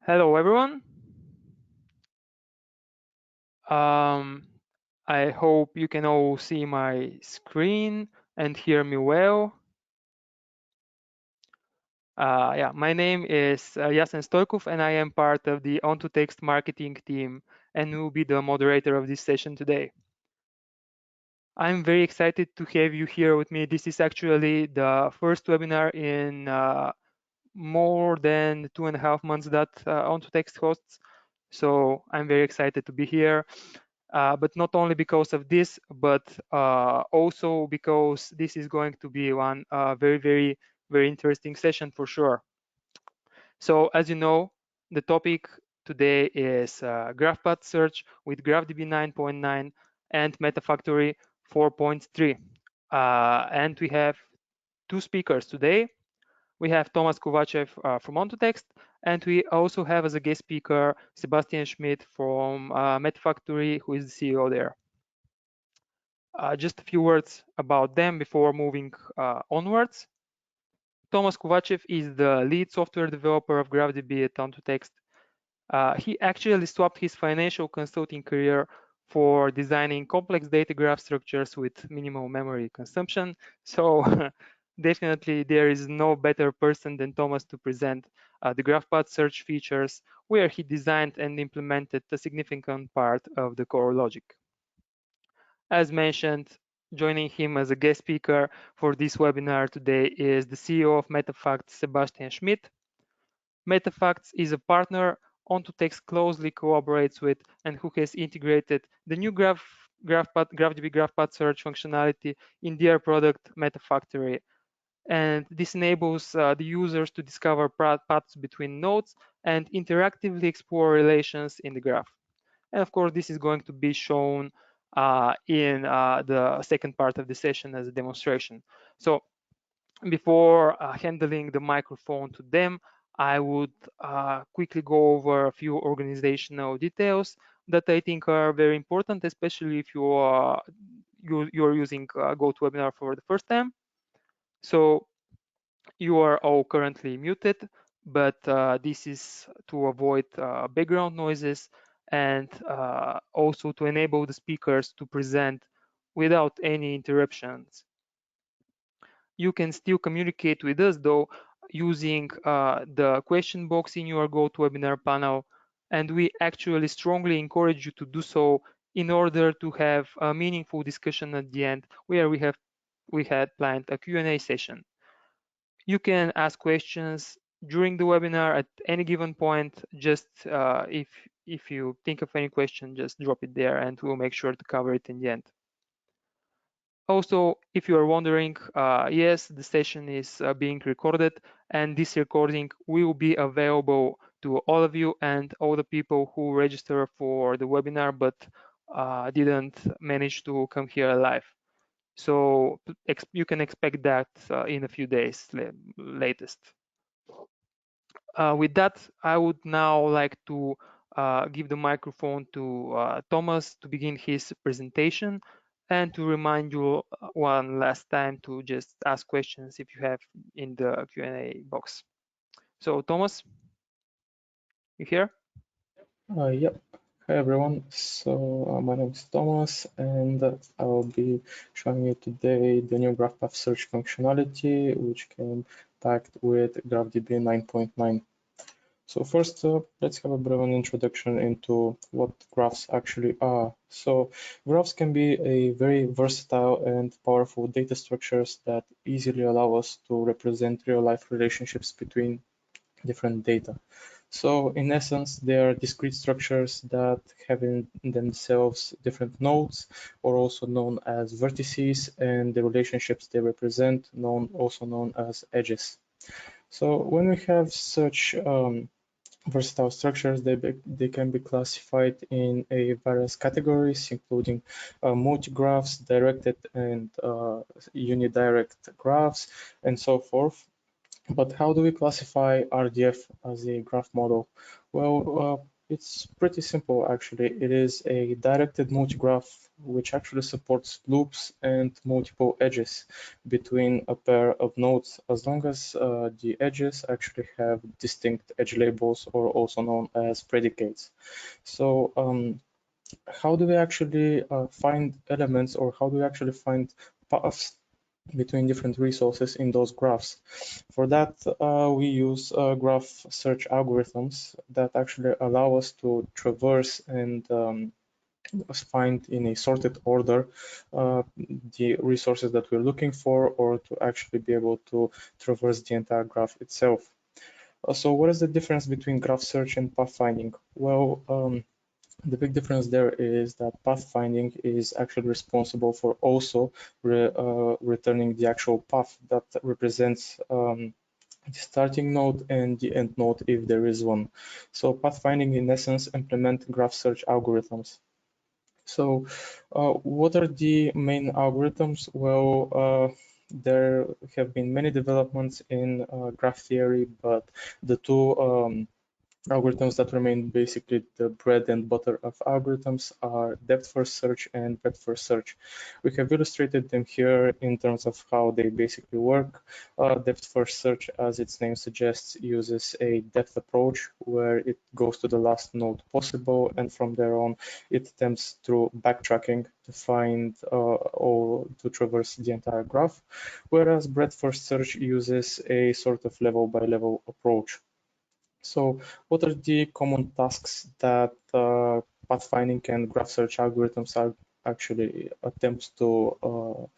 Hello, everyone. I hope you can all see my screen and hear me well. Yeah, my name is Yasen Stoikov, and I am part of the Ontotext marketing team and will be the moderator of this session today. I'm very excited to have you here with me. This is actually the first webinar in more than 2.5 months that Ontotext hosts. So I'm very excited to be here. But not only because of this, but also because this is going to be one very interesting session for sure. So as you know, the topic today is GraphPath search with GraphDB 9.9 and metaphactory 4.3. And we have two speakers today. We have Tomas Kovachev from Ontotext, and we also have as a guest speaker Sebastian Schmidt from metaphactory, who is the CEO there. Just a few words about them before moving onwards. Tomas Kovachev is the lead software developer of GraphDB at Ontotext. He actually swapped his financial consulting career for designing complex data graph structures with minimal memory consumption. So definitely there is no better person than Tomas to present the GraphPath search features, where he designed and implemented a significant part of the core logic. As mentioned, joining him as a guest speaker for this webinar today is the CEO of metaphacts, Sebastian Schmidt. Metaphacts is a partner Ontotext closely collaborates with and who has integrated the new GraphDB GraphPath search functionality in their product Metaphactory. And this enables the users to discover paths between nodes and interactively explore relations in the graph. And of course, this is going to be shown in the second part of the session as a demonstration. So before handling the microphone to them, I would quickly go over a few organizational details that I think are very important, especially if you're using GoToWebinar for the first time. So you are all currently muted, but this is to avoid background noises and also to enable the speakers to present without any interruptions. You can still communicate with us though using the question box in your GoToWebinar panel, and we actually strongly encourage you to do so in order to have a meaningful discussion at the end, where we had planned a Q&A session. You can ask questions during the webinar at any given point. Just if you think of any question, just drop it there and we'll make sure to cover it in the end. Also, if you are wondering, yes, the session is being recorded, and this recording will be available to all of you and all the people who register for the webinar but didn't manage to come here live. So you can expect that in a few days latest. With that, I would now like to give the microphone to Thomas to begin his presentation, and to remind you one last time to just ask questions if you have in the Q&A box. So Thomas, you here? Yep. Hi everyone. So my name is Thomas, and I will be showing you today the new GraphPath search functionality, which came packed with GraphDB 9.9. So first, let's have a bit of an introduction into what graphs actually are. So graphs can be a very versatile and powerful data structures that easily allow us to represent real-life relationships between different data. So in essence, they are discrete structures that have in themselves different nodes, or also known as vertices, and the relationships they represent, also known as edges. So when we have such versatile structures, they can be classified in various categories, including multi-graphs, directed and unidirect graphs, and so forth. But how do we classify RDF as a graph model? Well, it's pretty simple actually. It is a directed multigraph which actually supports loops and multiple edges between a pair of nodes, as long as the edges actually have distinct edge labels, or also known as predicates. So how do we actually find elements, or how do we actually find paths between different resources in those graphs? For that, we use graph search algorithms that actually allow us to traverse and find in a sorted order the resources that we're looking for, or to actually be able to traverse the entire graph itself. So what is the difference between graph search and pathfinding? Well, the big difference there is that pathfinding is actually responsible for also returning the actual path that represents the starting node and the end node, if there is one. So pathfinding, in essence, implement graph search algorithms. So what are the main algorithms? Well, there have been many developments in graph theory, but the two algorithms that remain basically the bread and butter of algorithms are depth-first search and breadth-first search. We have illustrated them here in terms of how they basically work. Depth-first search, as its name suggests, uses a depth approach where it goes to the last node possible, and from there on it attempts through backtracking to find or to traverse the entire graph, whereas breadth-first search uses a sort of level-by-level approach. So what are the common tasks that pathfinding and graph search algorithms are actually attempts to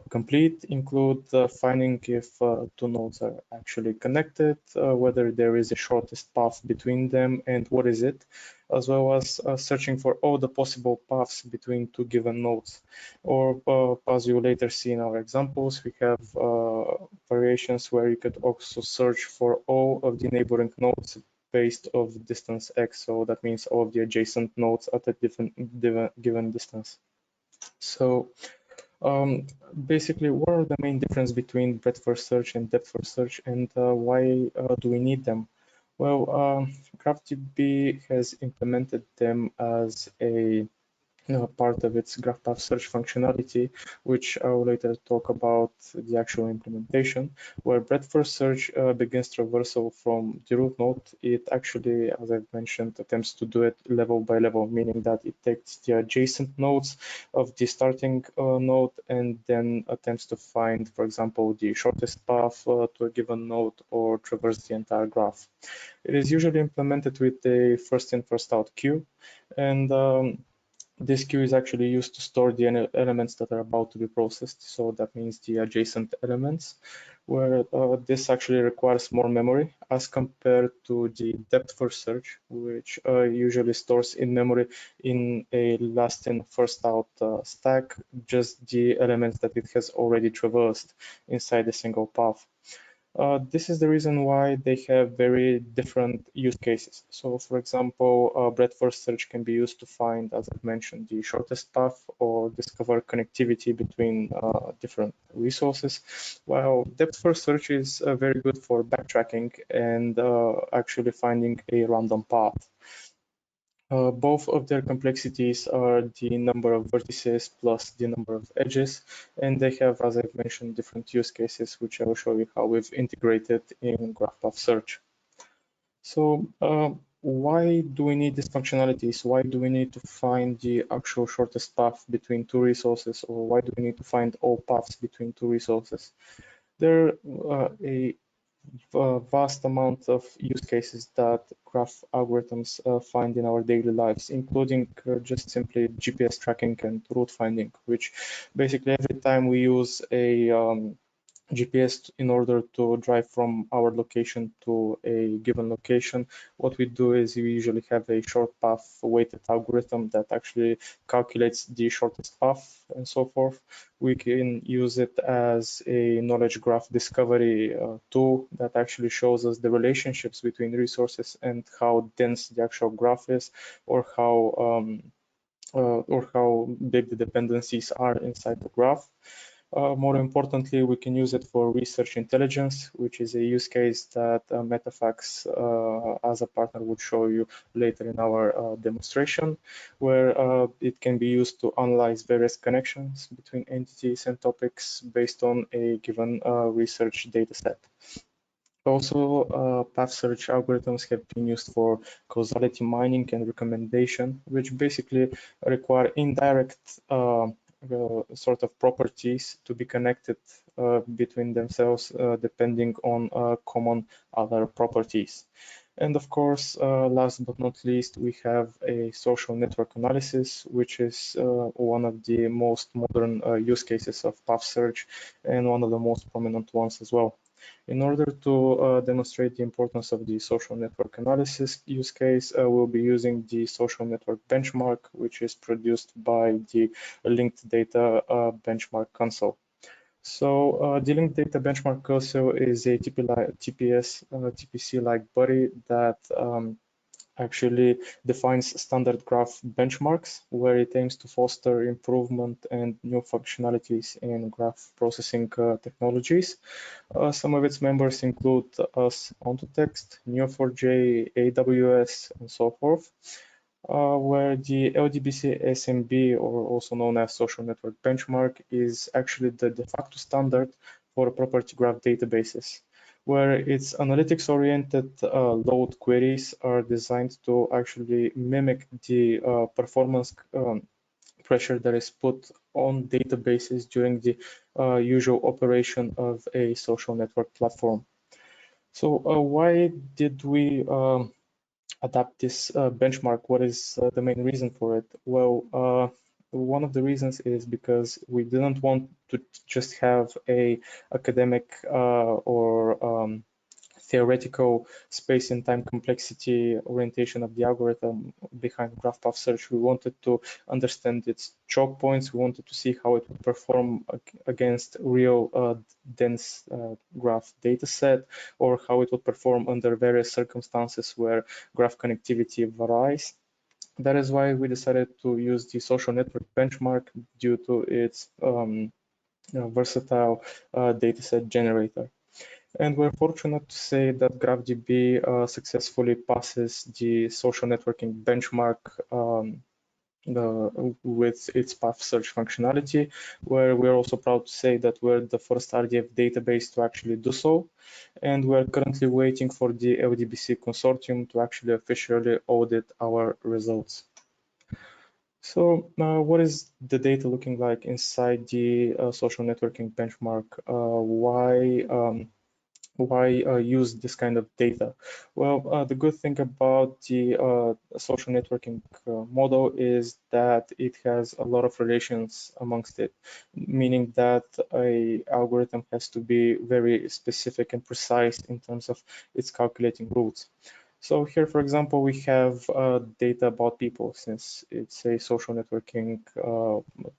complete? Include finding if two nodes are actually connected, whether there is a shortest path between them and what is it, as well as searching for all the possible paths between two given nodes. Or as you later see in our examples, we have variations where you could also search for all of the neighboring nodes based of distance x. So that means all of the adjacent nodes at a different given distance. So basically, what are the main difference between breadth-first search and depth-first search, and why do we need them? Well, GraphDB has implemented them as a part of its graph path search functionality, which I will later talk about the actual implementation. Where breadth first search begins traversal from the root node, it actually, as I've mentioned, attempts to do it level by level, meaning that it takes the adjacent nodes of the starting node and then attempts to find, for example, the shortest path to a given node, or traverse the entire graph. It is usually implemented with a first in, first out queue, and this queue is actually used to store the elements that are about to be processed. So that means the adjacent elements, where this actually requires more memory as compared to the depth-first search, which usually stores in memory in a last in, first out stack, just the elements that it has already traversed inside a single path. This is the reason why they have very different use cases. So for example, breadth first search can be used to find, as I've mentioned, the shortest path, or discover connectivity between different resources, while depth first search is very good for backtracking and actually finding a random path. Both of their complexities are the number of vertices plus the number of edges, and they have, as I've mentioned, different use cases, which I will show you how we've integrated in GraphPath Search. So why do we need these functionalities? Why do we need to find the actual shortest path between two resources, or why do we need to find all paths between two resources? There are a vast amount of use cases that graph algorithms find in our daily lives, including just simply GPS tracking and route finding, which basically every time we use a GPS in order to drive from our location to a given location, what we do is we usually have a short path weighted algorithm that actually calculates the shortest path and so forth. We can use it as a knowledge graph discovery tool that actually shows us the relationships between resources and how dense the actual graph is, or how big the dependencies are inside the graph. More importantly, we can use it for research intelligence, which is a use case that metaphacts as a partner would show you later in our demonstration, where it can be used to analyze various connections between entities and topics based on a given research data set. Also, path search algorithms have been used for causality mining and recommendation, which basically require indirect sort of properties to be connected between themselves depending on common other properties. And of course, last but not least, we have a social network analysis, which is one of the most modern use cases of path search and one of the most prominent ones as well. In order to demonstrate the importance of the social network analysis use case, we'll be using the social network benchmark, which is produced by the linked data benchmark console. So the linked data benchmark console is a TPS, TPC-like body that actually defines standard graph benchmarks, where it aims to foster improvement and new functionalities in graph processing technologies. Some of its members include us, Ontotext, Neo4j, AWS, and so forth, where the LDBC SMB, or also known as Social Network Benchmark, is actually the de facto standard for property graph databases, where its analytics-oriented load queries are designed to actually mimic the performance pressure that is put on databases during the usual operation of a social network platform. So why did we adapt this benchmark? What is the main reason for it? Well, one of the reasons is because we didn't want to just have a academic or theoretical space and time complexity orientation of the algorithm behind graph path search. We wanted to understand its choke points. We wanted to see how it would perform against real dense graph data set, or how it would perform under various circumstances where graph connectivity varies. That is why we decided to use the social network benchmark due to its versatile dataset generator. And we're fortunate to say that GraphDB successfully passes the social networking benchmark with its path search functionality, where we're also proud to say that we're the first RDF database to actually do so. And we're currently waiting for the LDBC consortium to actually officially audit our results. So what is the data looking like inside the social networking benchmark? Why use this kind of data? Well, the good thing about the social networking model is that it has a lot of relations amongst it, meaning that a algorithm has to be very specific and precise in terms of its calculating rules. So here, for example, we have data about people, since it's a social networking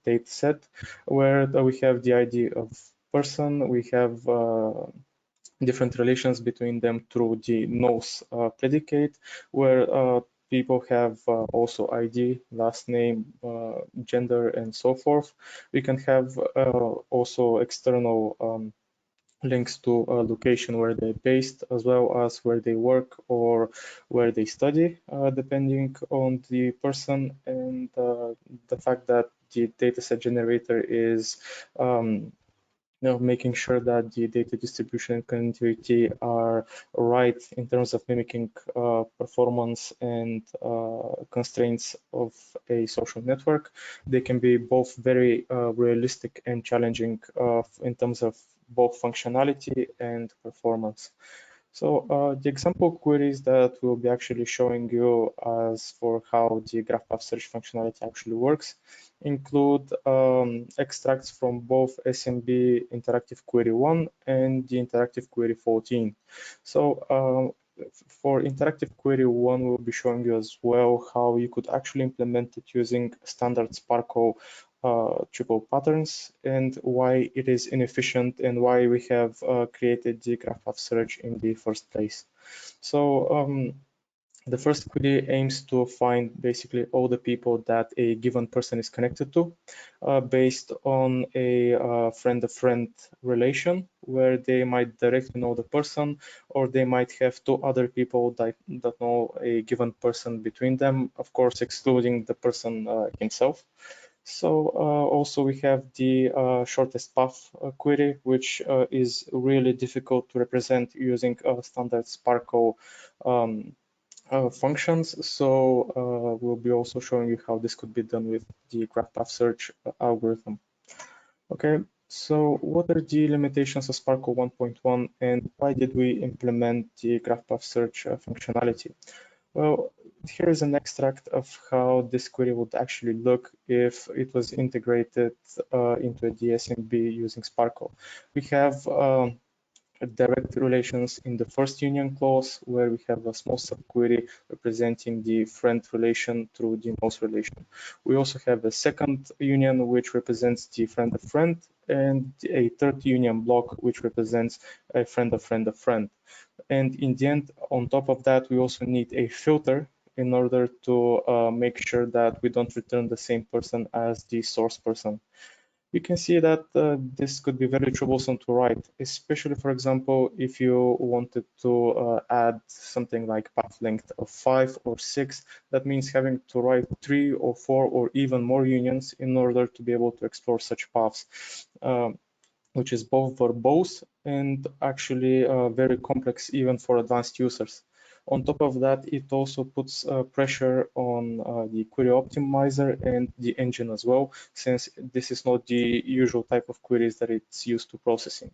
data set, where we have the ID of person, we have different relations between them through the nose predicate, where people have also ID, last name, gender, and so forth. We can have also external links to a location where they're based, as well as where they work or where they study, depending on the person, and the fact that the dataset generator is making sure that the data distribution and connectivity are right in terms of mimicking performance and constraints of a social network. They can be both very realistic and challenging in terms of both functionality and performance. So the example queries that we'll be actually showing you as for how the graph path search functionality actually works include extracts from both SMB interactive query 1 and the interactive query 14. So for interactive query 1, we'll be showing you as well how you could actually implement it using standard Sparkle triple patterns, and why it is inefficient, and why we have created the graph path search in the first place. So The first query aims to find basically all the people that a given person is connected to based on a friend-to-friend relation where they might directly know the person, or they might have two other people that know a given person between them, of course, excluding the person himself. So also we have the shortest path query, which is really difficult to represent using standard Sparkle functions. So we'll be also showing you how this could be done with the graph path search algorithm. Okay, so what are the limitations of Sparkle 1.1 and why did we implement the graph path search functionality? Well, here is an extract of how this query would actually look if it was integrated into a DSMB using Sparkle. We have direct relations in the first union clause, where we have a small subquery representing the friend relation through the most relation. We also have a second union, which represents the friend of friend, and a third union block, which represents a friend of friend of friend. And in the end, on top of that, we also need a filter in order to make sure that we don't return the same person as the source person. You can see that this could be very troublesome to write, especially, for example, if you wanted to add something like path length of 5 or 6. That means having to write 3 or 4 or even more unions in order to be able to explore such paths. Which is both verbose and actually very complex even for advanced users. On top of that, it also puts pressure on the query optimizer and the engine as well, since this is not the usual type of queries that it's used to processing.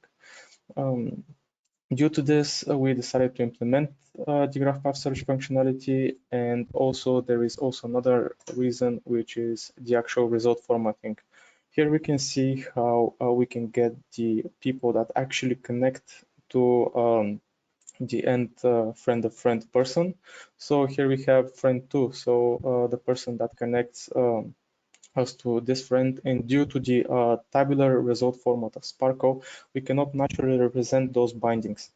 Due to this, we decided to implement the graph path search functionality, and also there is also another reason, which is the actual result formatting. Here we can see how we can get the people that actually connect to the end friend of friend person. So here we have friend 2, so the person that connects us to this friend, and due to the tabular result format of Sparkle, we cannot naturally represent those bindings,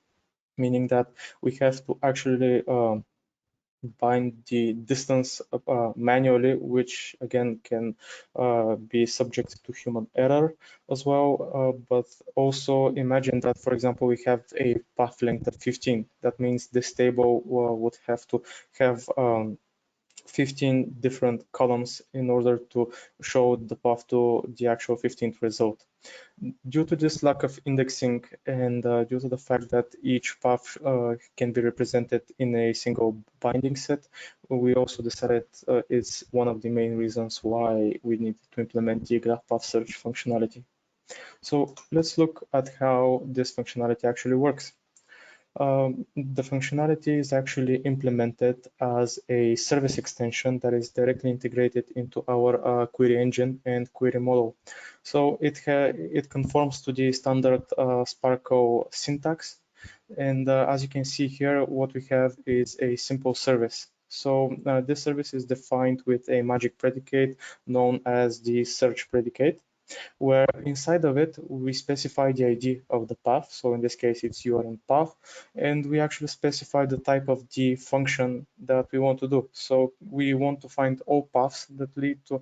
meaning that we have to actually bind the distance manually, which again can be subject to human error as well. But also imagine that, for example, we have a path length of 15. That means this table would have to have 15 different columns in order to show the path to the actual 15th result. Due to this lack of indexing and due to the fact that each path can be represented in a single binding set, we also decided it's one of the main reasons why we need to implement the graph path search functionality. So let's look at how this functionality actually works. The functionality is actually implemented as a service extension that is directly integrated into our query engine and query model. So it conforms to the standard Sparkle syntax. And as you can see here, what we have is a simple service. So this service is defined with a magic predicate known as the search predicate, where inside of it, we specify the ID of the path. So in this case, it's URN path, and we actually specify the type of the function that we want to do. So we want to find all paths that lead to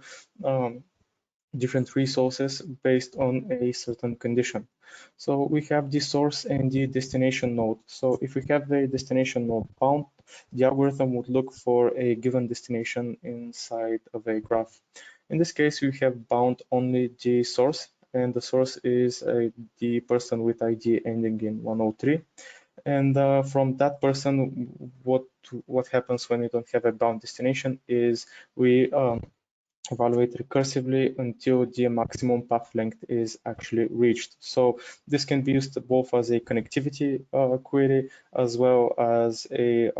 different resources based on a certain condition. So we have the source and the destination node. So if we have the destination node bound, the algorithm would look for a given destination inside of a graph. In this case, we have bound only the source, and the source is the person with ID ending in 103. And from that person, what happens when we don't have a bound destination is we evaluate recursively until the maximum path length is actually reached. So this can be used both as a connectivity query as well as a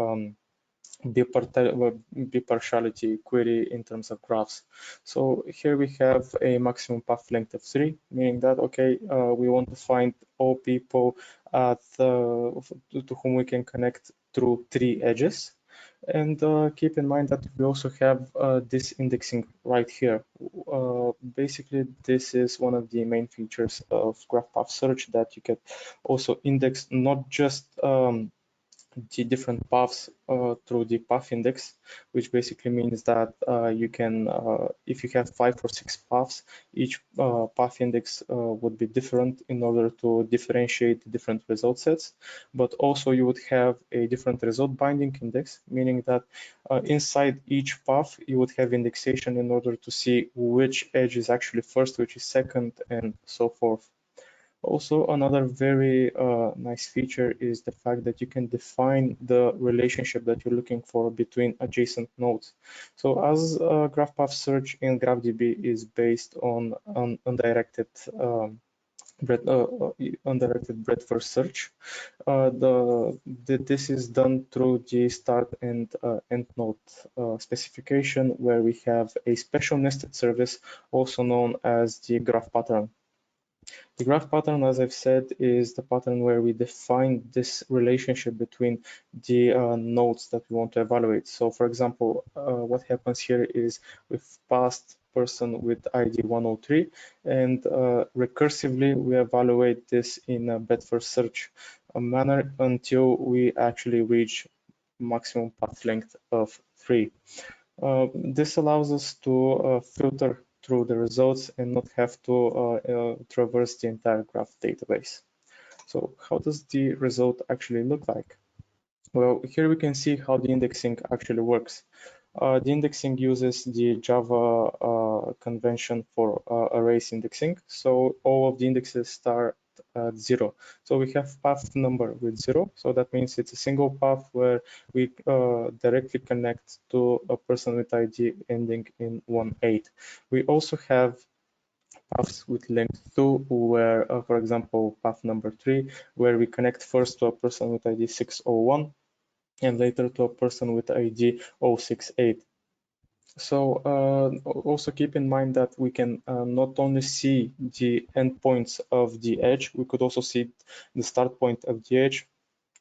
bipartiality query in terms of graphs. So here we have a maximum path length of 3, meaning that, okay, we want to find all people to whom we can connect through 3 edges. And keep in mind that we also have this indexing right here. Basically, this is one of the main features of graph path search, that you can also index not just the different paths through the path index, which basically means that you can, if you have 5 or 6 paths, each path index would be different in order to differentiate the different result sets. But also you would have a different result binding index, meaning that inside each path you would have indexation in order to see which edge is actually first, which is second, and so forth. Also, another very nice feature is the fact that you can define the relationship that you're looking for between adjacent nodes. So as GraphPath search in GraphDB is based on undirected undirected breadth first search, this is done through the start and end node specification, where we have a special nested service, also known as the graph pattern. The graph pattern, as I've said, is the pattern where we define this relationship between the nodes that we want to evaluate. So for example, what happens here is we've passed person with ID 103, and recursively we evaluate this in a breadth first search manner until we actually reach maximum path length of 3. This allows us to filter through the results and not have to traverse the entire graph database. So how does the result actually look like? Well, here we can see how the indexing actually works. The indexing uses the Java convention for arrays indexing. So all of the indexes start at 0. So we have path number with 0. So that means it's a single path where we directly connect to a person with ID ending in 18. We also have paths with length 2, where, for example, path number 3, where we connect first to a person with ID 601 and later to a person with ID 068. So also keep in mind that we can not only see the endpoints of the edge, we could also see the start point of the edge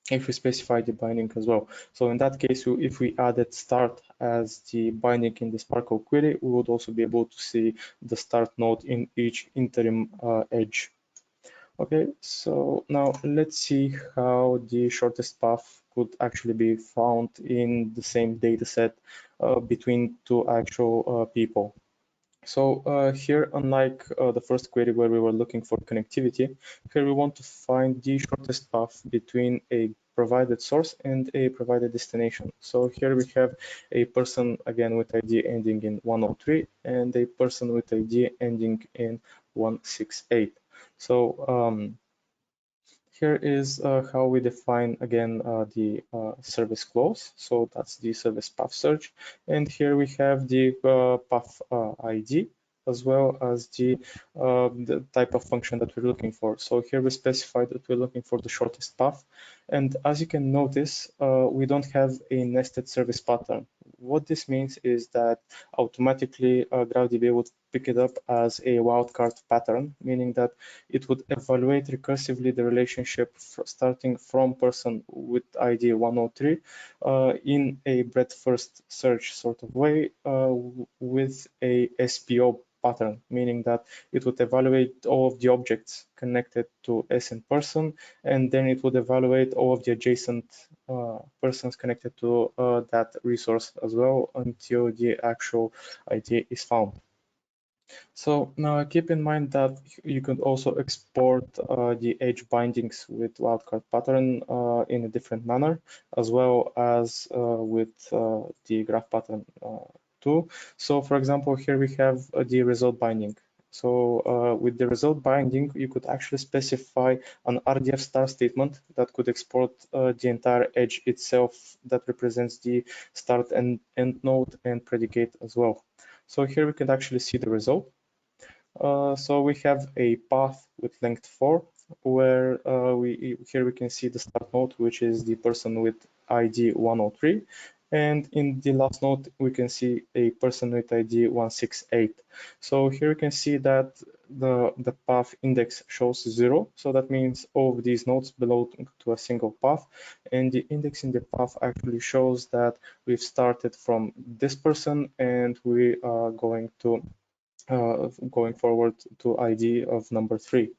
if we specify the binding as well. So in that case, if we added start as the binding in the Sparkle query, we would also be able to see the start node in each interim edge. Okay, so now let's see how the shortest path could actually be found in the same data set between two actual people. So here, unlike the first query where we were looking for connectivity, here we want to find the shortest path between a provided source and a provided destination. So here we have a person again with ID ending in 103 and a person with ID ending in 168. So here is how we define again the service clause. So that's the service path search. And here we have the path ID as well as the type of function that we're looking for. So here we specify that we're looking for the shortest path. And as you can notice, we don't have a nested service pattern. What this means is that automatically GraphDB would pick it up as a wildcard pattern, meaning that it would evaluate recursively the relationship starting from person with ID 103 in a breadth first search sort of way with a SPO pattern, meaning that it would evaluate all of the objects connected to S and person, and then it would evaluate all of the adjacent persons connected to that resource as well until the actual ID is found. So now keep in mind that you could also export the edge bindings with wildcard pattern in a different manner, as well as with the graph pattern too. So for example, here we have the result binding. So with the result binding, you could actually specify an RDF star statement that could export the entire edge itself that represents the start and end node and predicate as well. So here we can actually see the result. So we have a path with length 4, where here we can see the start node, which is the person with ID 103. And in the last node, we can see a person with ID 168. So here we can see that the path index shows 0. So that means all of these nodes belong to a single path. And the index in the path actually shows that we've started from this person and we are going to going forward to ID of number 3.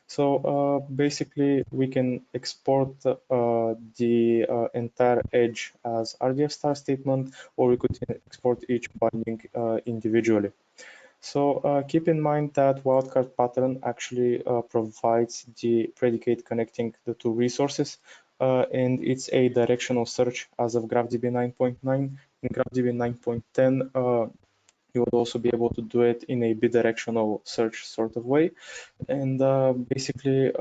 So basically, we can export the entire edge as RDF star statement, or we could export each binding individually. So keep in mind that wildcard pattern actually provides the predicate connecting the two resources, and it's a directional search as of GraphDB 9.9. In GraphDB 9.10, you would also be able to do it in a bidirectional search sort of way. And basically,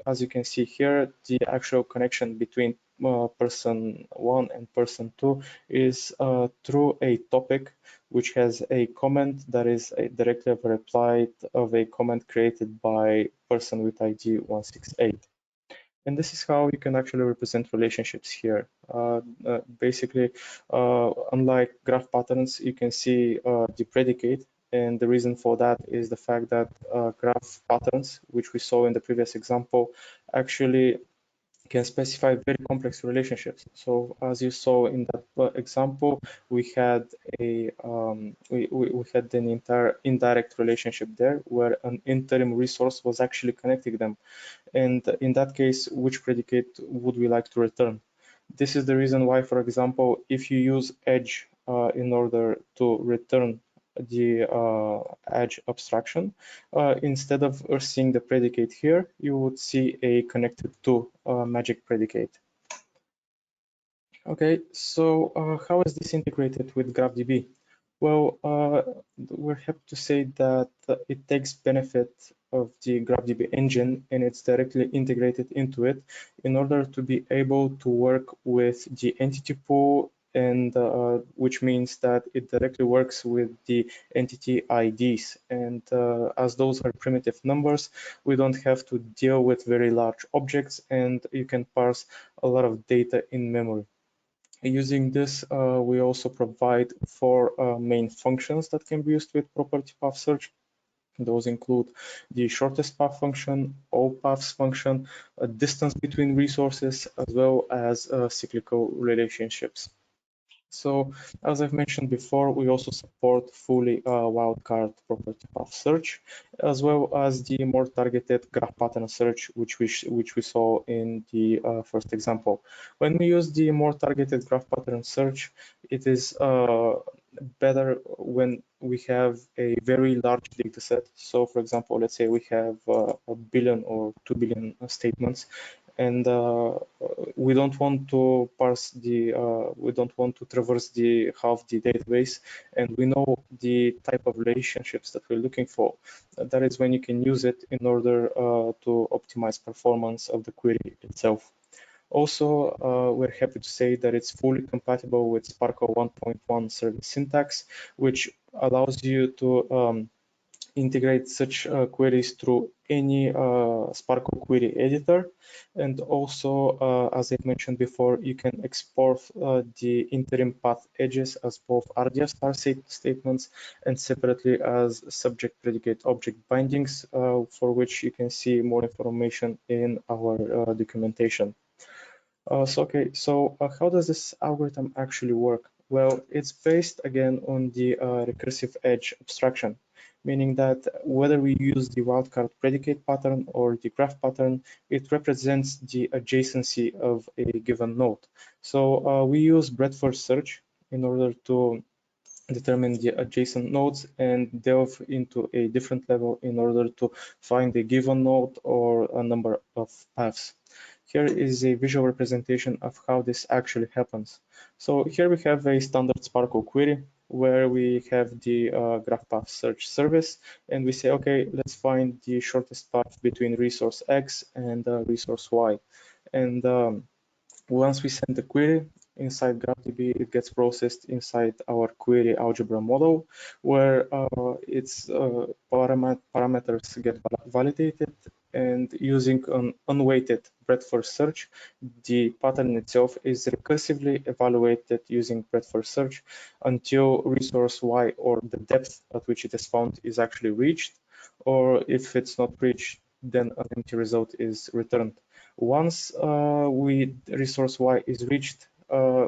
as you can see here, the actual connection between person 1 and person 2 is through a topic which has a comment that is directly a reply of a comment created by person with ID 168. And this is how you can actually represent relationships here. Basically, unlike graph patterns, you can see the predicate. And the reason for that is the fact that graph patterns, which we saw in the previous example, actually can specify very complex relationships. So as you saw in that example, we had we had an entire indirect relationship there where an interim resource was actually connecting them. And in that case, which predicate would we like to return? This is the reason why, for example, if you use edge in order to return the edge abstraction, instead of seeing the predicate here, you would see a connected to magic predicate. Okay, so how is this integrated with GraphDB? Well, we're happy to say that it takes benefit of the GraphDB engine and it's directly integrated into it in order to be able to work with the entity pool, and which means that it directly works with the entity IDs. And as those are primitive numbers, we don't have to deal with very large objects, and you can parse a lot of data in memory. Using this, we also provide 4 main functions that can be used with property path search. Those include the shortest path function, all paths function, a distance between resources, as well as cyclical relationships. So as I've mentioned before, we also support fully wildcard property path search, as well as the more targeted graph pattern search, which we saw in the first example. When we use the more targeted graph pattern search, it is better when we have a very large data set. So for example, let's say we have a billion or 2 billion statements, and we don't want to parse the we don't want to traverse the half the database, and we know the type of relationships that we're looking for. That is when you can use it in order to optimize performance of the query itself. Also, we're happy to say that it's fully compatible with Sparkle 1.1 service syntax, which allows you to integrate such queries through any Sparkle query editor. And also, as I mentioned before, you can export the interim path edges as both RDF star statements and separately as subject predicate object bindings, for which you can see more information in our documentation. So how does this algorithm actually work? Well, it's based again on the recursive edge abstraction, meaning that whether we use the wildcard predicate pattern or the graph pattern, it represents the adjacency of a given node. So we use breadth-first search in order to determine the adjacent nodes and delve into a different level in order to find a given node or a number of paths. Here is a visual representation of how this actually happens. So here we have a standard Sparkle query where we have the graph path search service, and we say, okay, let's find the shortest path between resource X and resource Y. And once we send the query inside GraphDB, it gets processed inside our query algebra model, where its parameters get validated, and using an unweighted breadth-first search, the pattern itself is recursively evaluated using breadth-first search until resource Y, or the depth at which it is found, is actually reached, or if it's not reached, then an empty result is returned. Once resource Y is reached,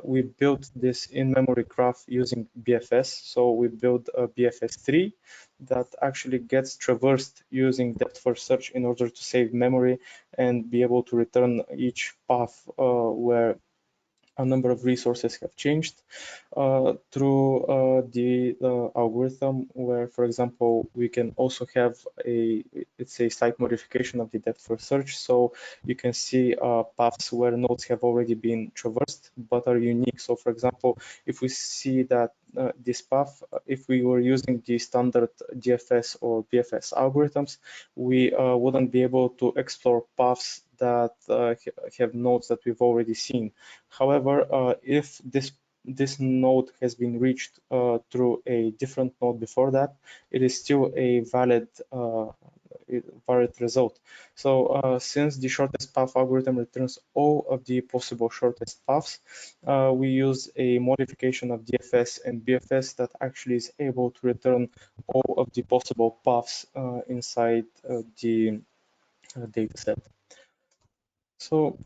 we built this in-memory graph using BFS. So we built a BFS3 that actually gets traversed using depth-first search in order to save memory and be able to return each path where a number of resources have changed through the algorithm, where, for example, we can also have it's a slight modification of the depth first search. So you can see paths where nodes have already been traversed but are unique. So, for example, if we see that this path, if we were using the standard DFS or BFS algorithms, we wouldn't be able to explore paths that have nodes that we've already seen. However, if this node has been reached through a different node before that, it is still a valid result. So since the shortest path algorithm returns all of the possible shortest paths, we use a modification of DFS and BFS that actually is able to return all of the possible paths inside the data set. So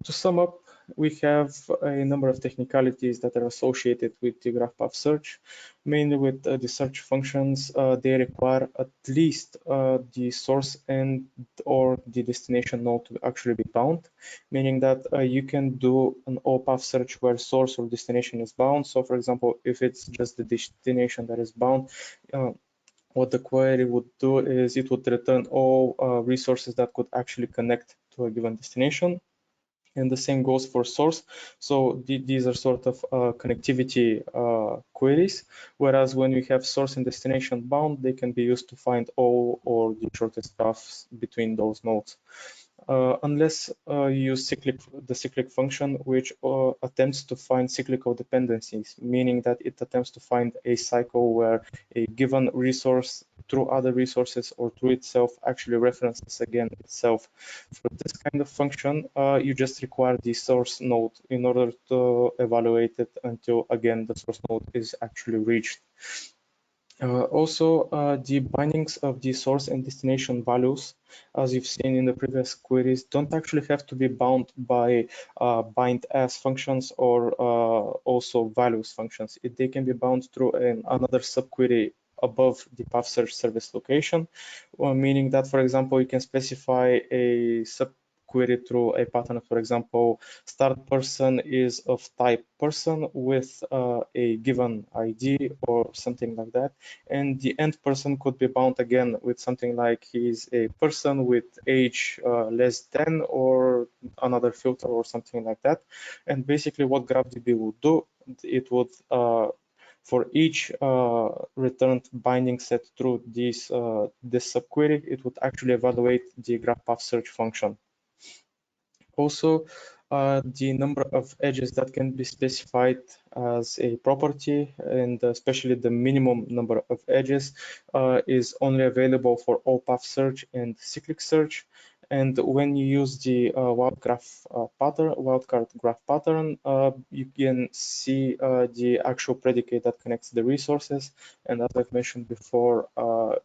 to sum up, we have a number of technicalities that are associated with the GraphPath search, mainly with the search functions. They require at least the source and or the destination node to actually be bound, meaning that you can do an all-path search where source or destination is bound. So for example, if it's just the destination that is bound, what the query would do is it would return all resources that could actually connect to a given destination. And the same goes for source. So these are sort of connectivity queries, whereas when we have source and destination bound, they can be used to find all or the shortest paths between those nodes. Unless you use the cyclic function, which attempts to find cyclical dependencies, meaning that it attempts to find a cycle where a given resource through other resources or through itself actually references again itself. For this kind of function, you just require the source node in order to evaluate it until again the source node is actually reached. Also, the bindings of the source and destination values, as you've seen in the previous queries, don't actually have to be bound by bind as functions or also values functions. They can be bound through another subquery above the path search service location, meaning that, for example, you can specify a subquery through a pattern. For example, start person is of type person with a given ID or something like that, and the end person could be bound again with something like he's a person with age less than or another filter or something like that. And basically what GraphDB would do, it would for each returned binding set through this subquery, it would actually evaluate the GraphPath search function. Also, the number of edges that can be specified as a property, and especially the minimum number of edges, is only available for all path search and cyclic search. And when you use the wildcard graph pattern, you can see the actual predicate that connects the resources. And as I've mentioned before,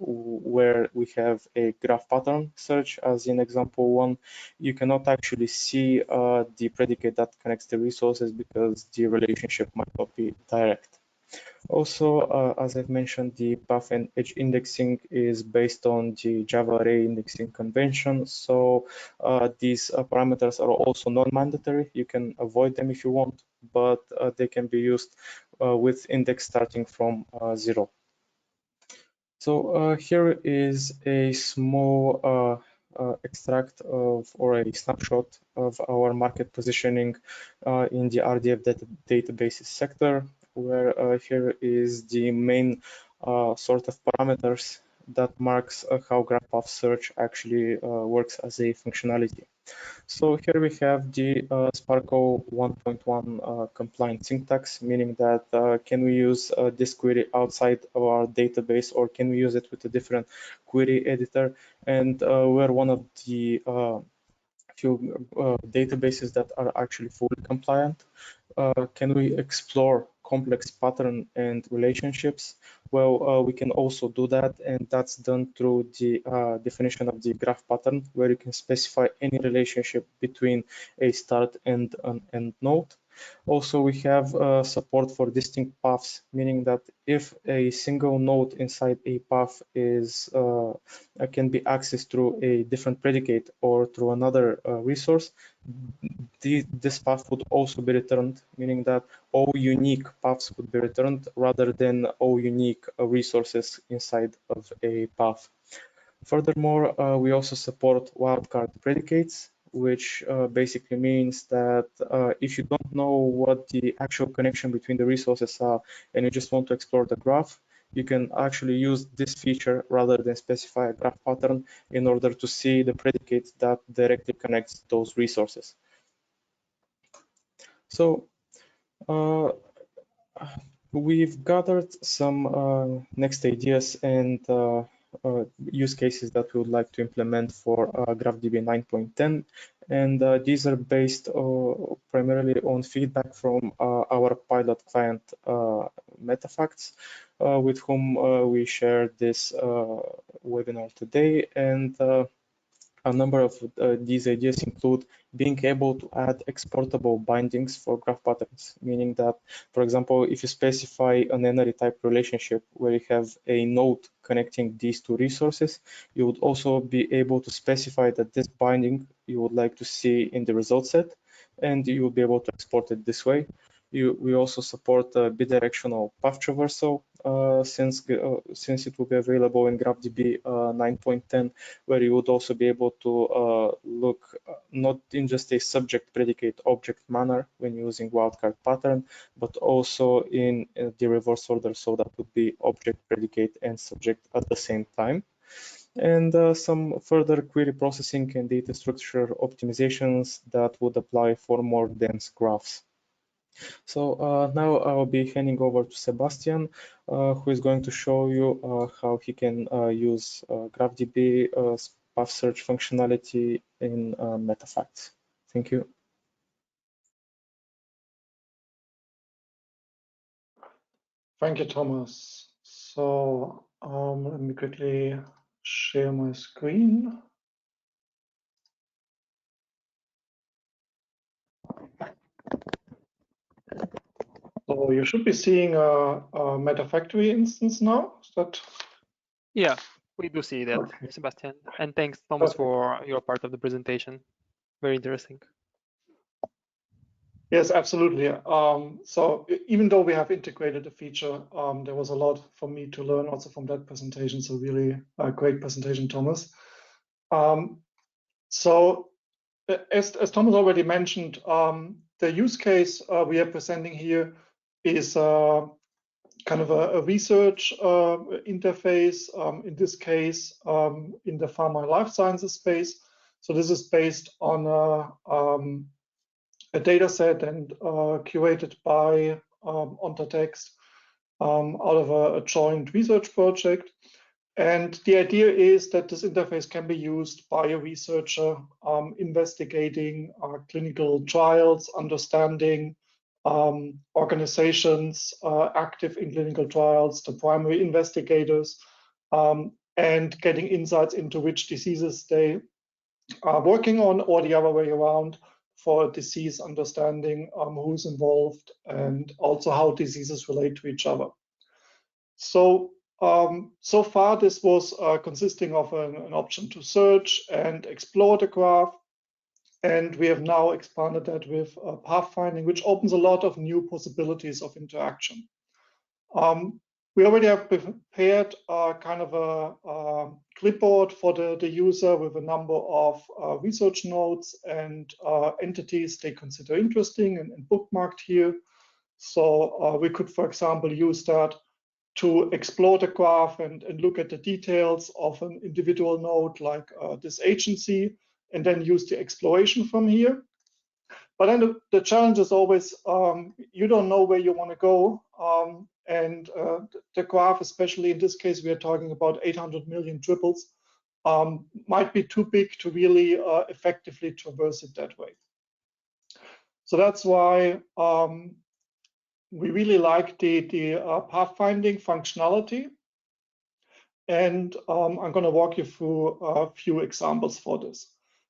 where we have a graph pattern search as in example one, you cannot actually see the predicate that connects the resources because the relationship might not be direct. Also, as I've mentioned, the path and edge indexing is based on the Java array indexing convention. So these parameters are also non-mandatory. You can avoid them if you want, but they can be used with index starting from 0. So here is a small extract of or a snapshot of our market positioning in the RDF databases sector, where here is the main sort of parameters that marks how GraphPath search actually works as a functionality. So here we have the Sparkle 1.1 compliant syntax, meaning that can we use this query outside of our database, or can we use it with a different query editor? And we're one of the few databases that are actually fully compliant. Can we explore complex pattern and relationships? Well, we can also do that, and that's done through the definition of the graph pattern, where you can specify any relationship between a start and an end node. Also, we have support for distinct paths, meaning that if a single node inside a path is can be accessed through a different predicate or through another resource, this path would also be returned, meaning that all unique paths would be returned rather than all unique resources inside of a path. Furthermore, we also support wildcard predicates, which basically means that if you don't know what the actual connection between the resources are and you just want to explore the graph, you can actually use this feature rather than specify a graph pattern in order to see the predicate that directly connects those resources. So we've gathered some next ideas and use cases that we would like to implement for GraphDB 9.10, and these are based primarily on feedback from our pilot client metaphacts, with whom we shared this webinar today. And a number of these ideas include being able to add exportable bindings for graph patterns, meaning that, for example, if you specify an n-ary type relationship where you have a node connecting these two resources, you would also be able to specify that this binding you would like to see in the result set, and you will be able to export it this way. We also support bidirectional path traversal since it will be available in GraphDB 9.10, where you would also be able to look not in just a subject predicate object manner when using wildcard pattern, but also in the reverse order, so that would be object, predicate, and subject at the same time. And some further query processing and data structure optimizations that would apply for more dense graphs. So now I'll be handing over to Sebastian, who is going to show you how he can use GraphDB path search functionality in metaphacts. Thank you. Thank you, Thomas. So let me quickly share my screen. So you should be seeing a metaphactory instance now. Is that? Yeah, we do see that, okay. Sebastian. And thanks, Thomas, for your part of the presentation. Very interesting. Yes, absolutely. So even though we have integrated a feature, there was a lot for me to learn also from that presentation. So really a great presentation, Thomas. So as Thomas already mentioned, the use case we are presenting here is kind of a research interface, in this case, in the pharma and life sciences space. So this is based on a data set and curated by Ontotext out of a joint research project. And the idea is that this interface can be used by a researcher investigating clinical trials, understanding organizations active in clinical trials, the primary investigators, and getting insights into which diseases they are working on, or the other way around, for disease understanding, who's involved, and also how diseases relate to each other. So so far, this was consisting of an option to search and explore the graph. And we have now expanded that with pathfinding, which opens a lot of new possibilities of interaction. We already have prepared kind of a clipboard for the user with a number of research nodes and entities they consider interesting and bookmarked here. So we could, for example, use that to explore the graph and look at the details of an individual node like this agency, and then use the exploration from here. But then the challenge is always, you don't know where you want to go. And the graph, especially in this case, we are talking about 800 million triples, might be too big to really effectively traverse it that way. So that's why we really like the pathfinding functionality. And I'm going to walk you through a few examples for this.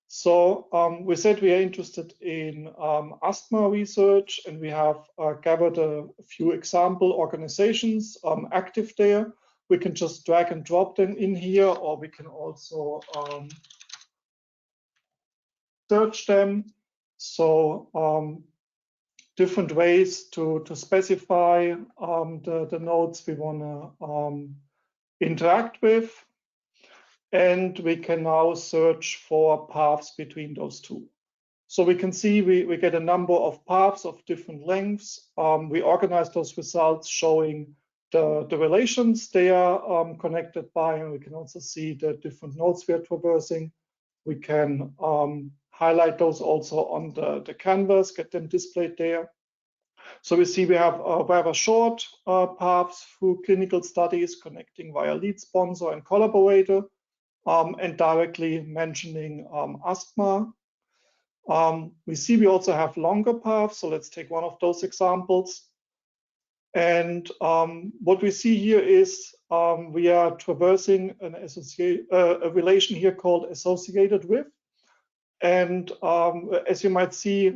So we said we are interested in asthma research, and we have gathered a few example organizations active there. We can just drag and drop them in here, or we can also search them. So different ways to specify the nodes we want to interact with. And we can now search for paths between those two. So we can see we get a number of paths of different lengths. We organize those results showing the relations they are connected by, and we can also see the different nodes we are traversing. We can highlight those also on the canvas, get them displayed there. So we see we have rather short paths through clinical studies connecting via lead sponsor and collaborator, and directly mentioning asthma. We see we also have longer paths, so let's take one of those examples. And what we see here is we are traversing a relation here called associated with. And as you might see,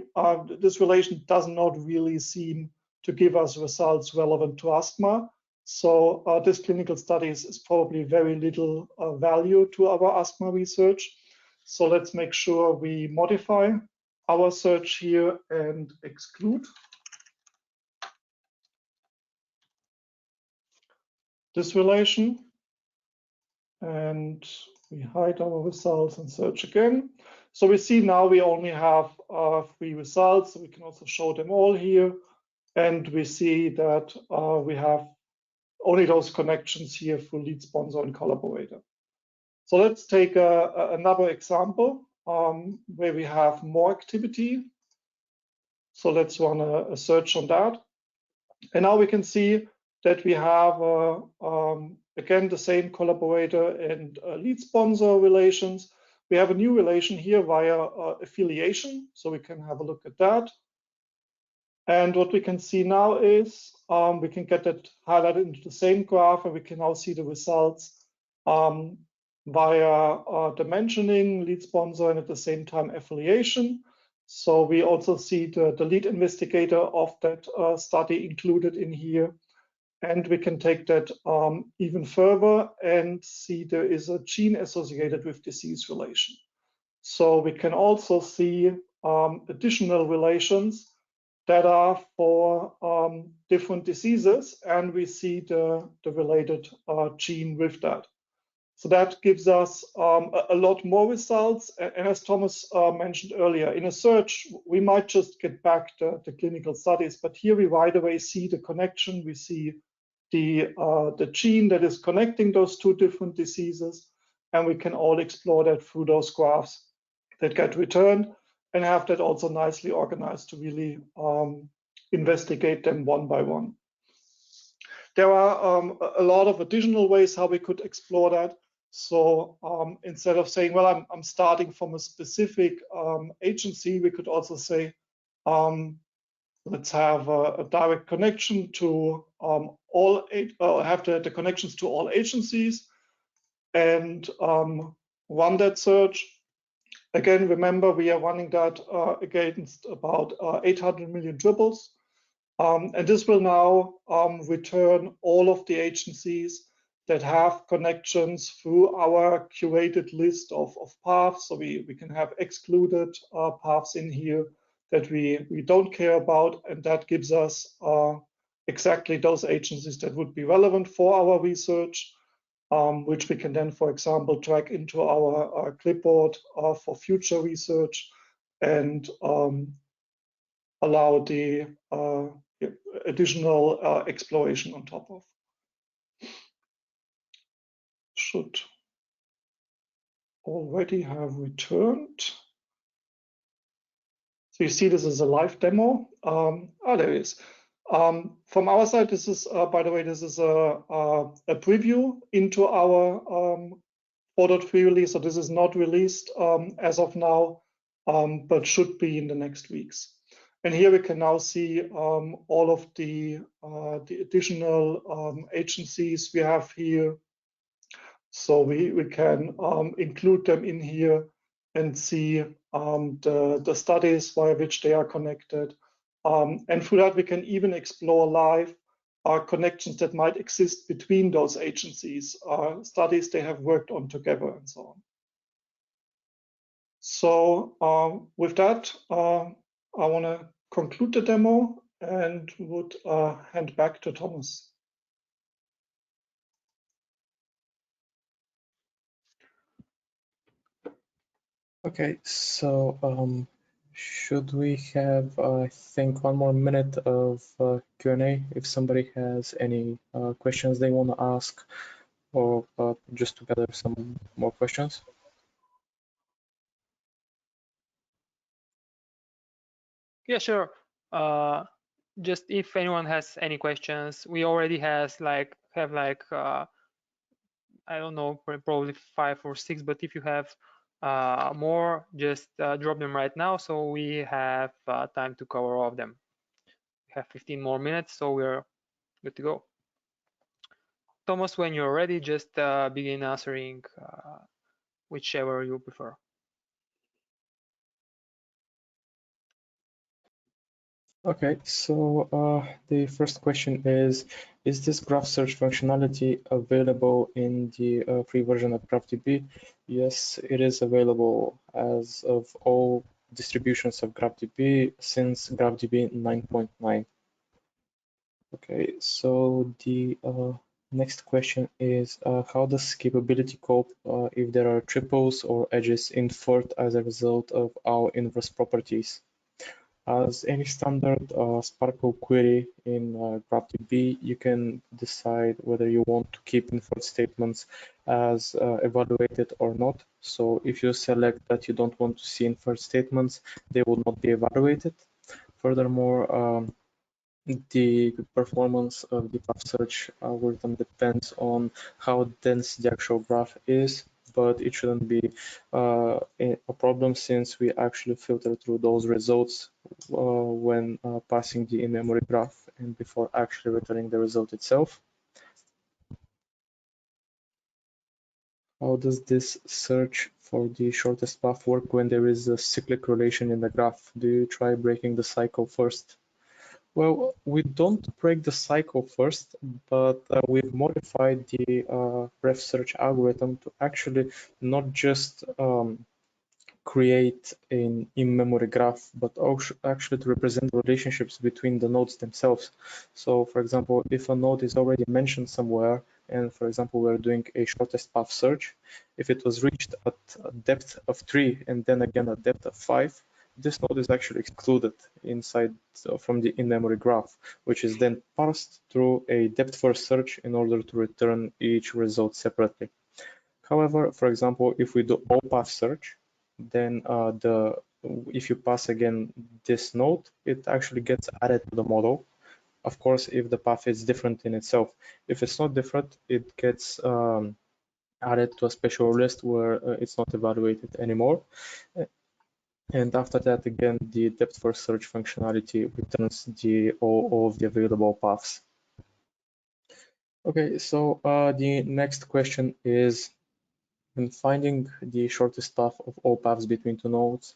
this relation does not really seem to give us results relevant to asthma. So this clinical study is probably very little value to our asthma research. So let's make sure we modify our search here and exclude this relation. And we hide our results and search again. So we see now we only have 3 results. So we can also show them all here. And we see that we have only those connections here for lead sponsor and collaborator. So let's take another example where we have more activity. So let's run a search on that. And now we can see that we have, again, the same collaborator and lead sponsor relations. We have a new relation here via affiliation. So we can have a look at that. And what we can see now is we can get that highlighted into the same graph, and we can now see the results via the mentioning, lead sponsor, and at the same time affiliation. So we also see the lead investigator of that study included in here. And we can take that even further and see there is a gene associated with disease relation. So we can also see additional relations that are for different diseases, and we see the related gene with that. So that gives us a lot more results. And as Thomas mentioned earlier, in a search, we might just get back the clinical studies, but here we right away see the connection. We see the gene that is connecting those 2 different diseases, and we can all explore that through those graphs that get returned and have that also nicely organized to really investigate them one by one. There are a lot of additional ways how we could explore that. So instead of saying, well, I'm starting from a specific agency, we could also say, let's have a direct connection to have the connections to all agencies and run that search. Again, remember, we are running that against about 800 million triples. And this will now return all of the agencies that have connections through our curated list of paths. So we can have excluded paths in here that we don't care about, and that gives us exactly those agencies that would be relevant for our research, which we can then, for example, drag into our clipboard for future research and allow the additional exploration on top of. Should already have returned. So you see this is a live demo. There it is. From our side, this is, by the way, this is a preview into our 4.3 release. So this is not released as of now, but should be in the next weeks. And here we can now see all of the additional agencies we have here. So we can include them in here and see the studies via which they are connected. And through that, we can even explore live connections that might exist between those agencies, studies they have worked on together, and so on. So with that, I want to conclude the demo and would hand back to Thomas. Okay, so should we have, I think, one more minute of Q&A if somebody has any questions they want to ask, or just to gather some more questions? Yeah, sure. Just if anyone has any questions, we already have like I don't know, probably 5 or 6, but if you have more, just drop them right now, so we have time to cover all of them. We have 15 more minutes, so we're good to go. Thomas, when you're ready, just begin answering whichever you prefer. Okay, so the first question is this graph search functionality available in the free version of GraphDB? Yes, it is available as of all distributions of GraphDB since GraphDB 9.9. Okay, so the next question is how does capability cope if there are triples or edges inferred as a result of our inverse properties? As any standard Sparkle query in GraphDB, you can decide whether you want to keep inferred statements as evaluated or not. So if you select that you don't want to see inferred statements, they will not be evaluated. Furthermore, the performance of the graph search algorithm depends on how dense the actual graph is, but it shouldn't be a problem since we actually filter through those results when passing the in-memory graph and before actually returning the result itself. How does this search for the shortest path work when there is a cyclic relation in the graph? Do you try breaking the cycle first? Well, we don't break the cycle first, but we've modified the ref search algorithm to actually not just create an in-memory graph, but also actually to represent relationships between the nodes themselves. So, for example, if a node is already mentioned somewhere, and for example, we're doing a shortest path search, if it was reached at a depth of 3 and then again at depth of 5, this node is actually excluded inside from the in-memory graph, which is then parsed through a depth-first search in order to return each result separately. However, for example, if we do all-path search, then if you pass again this node, it actually gets added to the model. Of course, if the path is different in itself. If it's not different, it gets added to a special list where it's not evaluated anymore. And after that, again, the depth-first search functionality returns all of the available paths. Okay, so the next question is, when finding the shortest path of all paths between two nodes,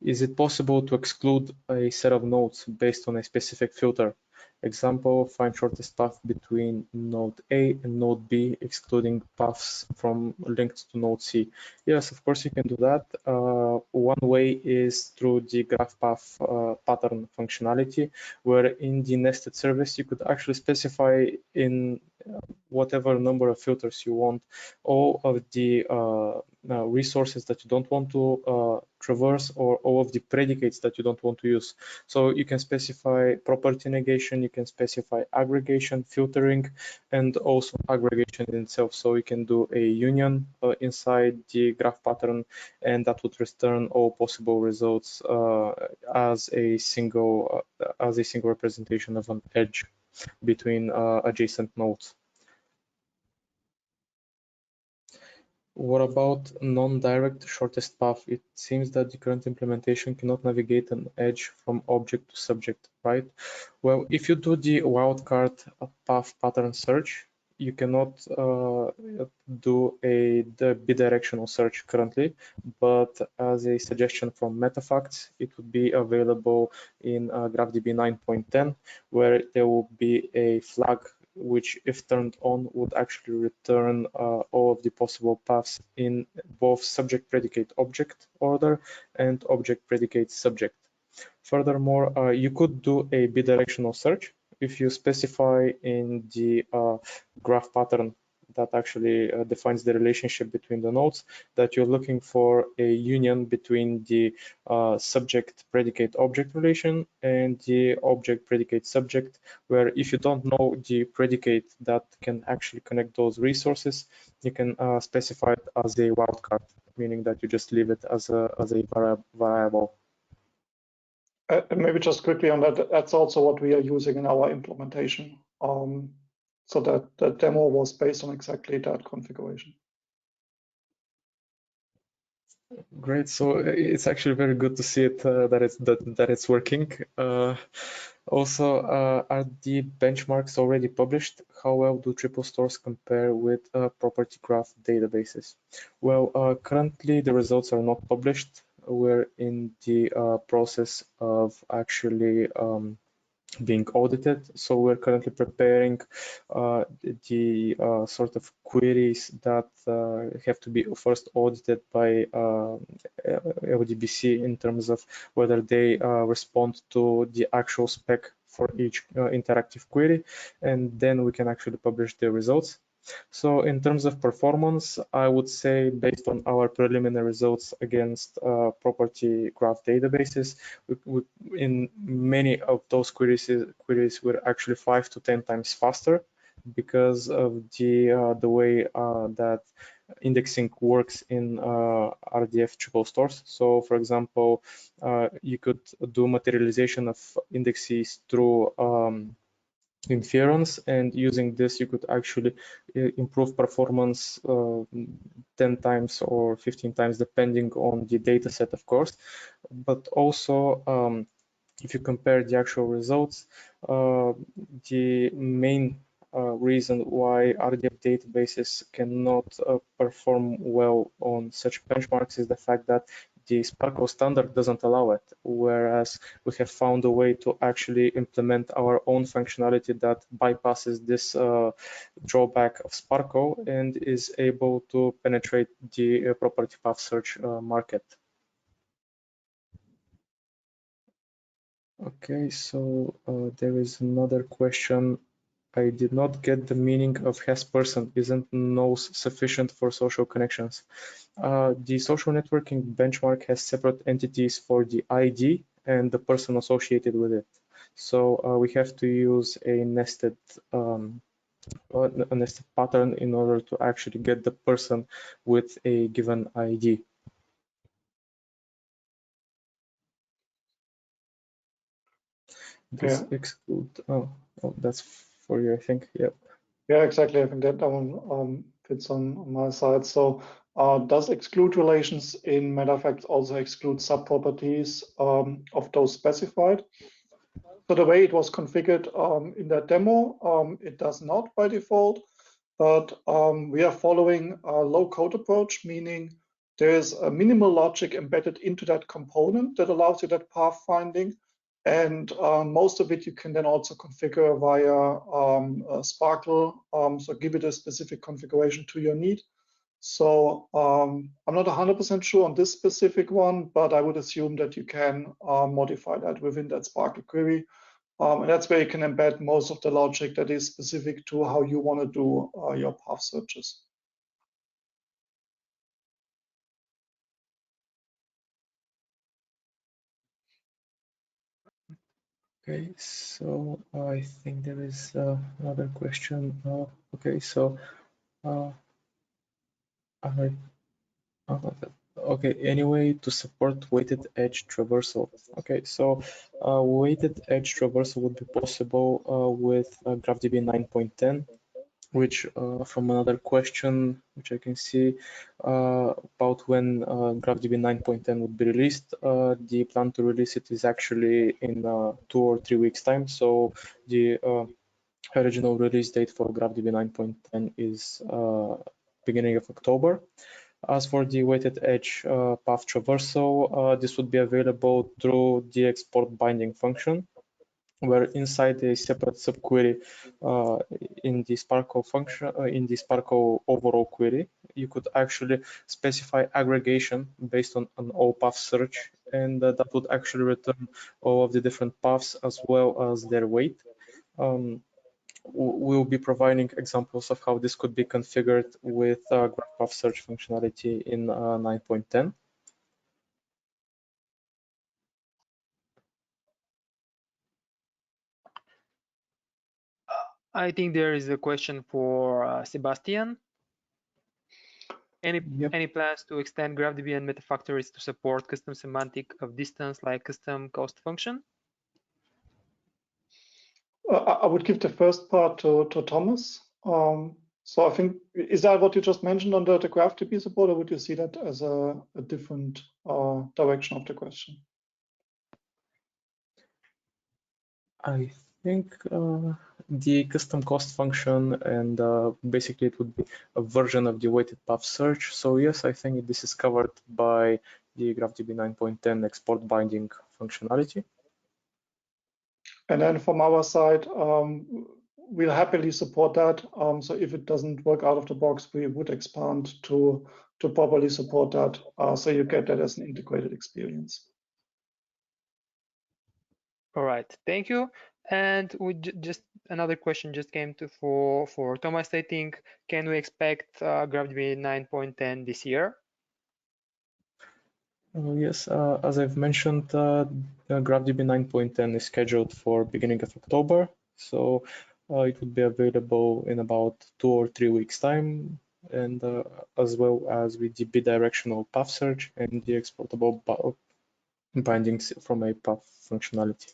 is it possible to exclude a set of nodes based on a specific filter? Example, find shortest path between node A and node B, excluding paths from linked to node C. Yes, of course you can do that. One way is through the graph path pattern functionality, where in the nested service you could actually specify in whatever number of filters you want all of the resources that you don't want to traverse, or all of the predicates that you don't want to use. So you can specify property negation, you can specify aggregation, filtering, and also aggregation in itself. So you can do a union inside the graph pattern, and that would return all possible results as a single representation of an edge between adjacent nodes. What about non-direct shortest path? It seems that the current implementation cannot navigate an edge from object to subject, right? Well, if you do the wildcard path pattern search, you cannot do a bidirectional search currently, but as a suggestion from metaphacts, it would be available in GraphDB 9.10, where there will be a flag which, if turned on, would actually return all of the possible paths in both subject predicate object order and object predicate subject. Furthermore, you could do a bidirectional search if you specify in the graph pattern that actually defines the relationship between the nodes that you're looking for a union between the subject predicate object relation and the object predicate subject, where if you don't know the predicate that can actually connect those resources, you can specify it as a wildcard, meaning that you just leave it as a variable. Maybe just quickly on that, that's also what we are using in our implementation. So that the demo was based on exactly that configuration. Great. So it's actually very good to see it that it's working. Also, are the benchmarks already published? How well do triple stores compare with property graph databases? Well, currently the results are not published. We're in the process of actually being audited. So we're currently preparing the sort of queries that have to be first audited by LDBC in terms of whether they respond to the actual spec for each interactive query, and then we can actually publish the results. So in terms of performance, I would say based on our preliminary results against property graph databases, in many of those queries were actually 5 to 10 times faster because of the way that indexing works in RDF triple stores. So for example, you could do materialization of indexes through inference, and using this you could actually improve performance 10 times or 15 times depending on the data set, of course. But also if you compare the actual results, the main reason why RDF databases cannot perform well on such benchmarks is the fact that the Sparkle standard doesn't allow it, whereas we have found a way to actually implement our own functionality that bypasses this drawback of Sparkle and is able to penetrate the property path search market. Okay, so there is another question. I did not get the meaning of has person. Isn't knows sufficient for social connections? The social networking benchmark has separate entities for the ID and the person associated with it. So we have to use a nested pattern in order to actually get the person with a given ID. This exclude. Oh, that's for you, I think. Yep. Yeah, exactly. I think that one fits on my side. So does exclude relations in metafacts also exclude subproperties of those specified? So the way it was configured in that demo, it does not by default, but we are following a low-code approach, meaning there is a minimal logic embedded into that component that allows you that path finding. And most of it you can then also configure via Sparkle, so give it a specific configuration to your need. So I'm not 100% sure on this specific one, but I would assume that you can modify that within that Sparkle query. And that's where you can embed most of the logic that is specific to how you want to do your path searches. Okay, so I think there is another question. Okay, so okay, anyway, to support weighted edge traversal. Okay, so weighted edge traversal would be possible with GraphDB 9.10, which from another question, which I can see about when GraphDB 9.10 would be released. The plan to release it is actually in 2 or 3 weeks time. So the original release date for GraphDB 9.10 is beginning of October. As for the weighted edge path traversal, this would be available through the export binding function, where inside a separate subquery in the Sparkle function, in the Sparkle overall query, you could actually specify aggregation based on an all-path search, and that would actually return all of the different paths as well as their weight. We'll be providing examples of how this could be configured with GraphPath search functionality in 9.10. I think there is a question for Sebastian. Any plans to extend GraphDB and metafactories to support custom semantic of distance like custom cost function? I would give the first part to Thomas. So I think, is that what you just mentioned under the GraphDB support, or would you see that as a different direction of the question? I think the custom cost function, and basically it would be a version of the weighted path search. So yes, I think this is covered by the GraphDB 9.10 export binding functionality. And then from our side, we'll happily support that. So if it doesn't work out of the box, we would expand to properly support that, so you get that as an integrated experience. All right, thank you. And we just another question just came to for Thomas. I think, can we expect GraphDB 9.10 this year? Yes, as I've mentioned, GraphDB 9.10 is scheduled for beginning of October, so it would be available in about 2 or 3 weeks time, and as well as with the bidirectional path search and the exportable bindings from a path functionality.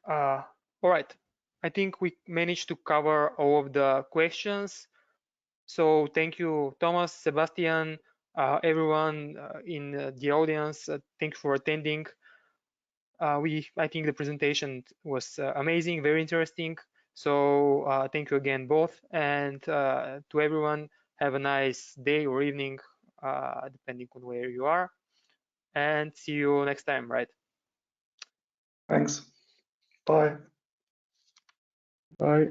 All right, I think we managed to cover all of the questions. So thank you, Thomas, Sebastian, everyone in the audience. Thank you for attending. I think the presentation was amazing, very interesting. So thank you again both, and to everyone, have a nice day or evening, depending on where you are, and see you next time, right? Thanks. Bye. Bye.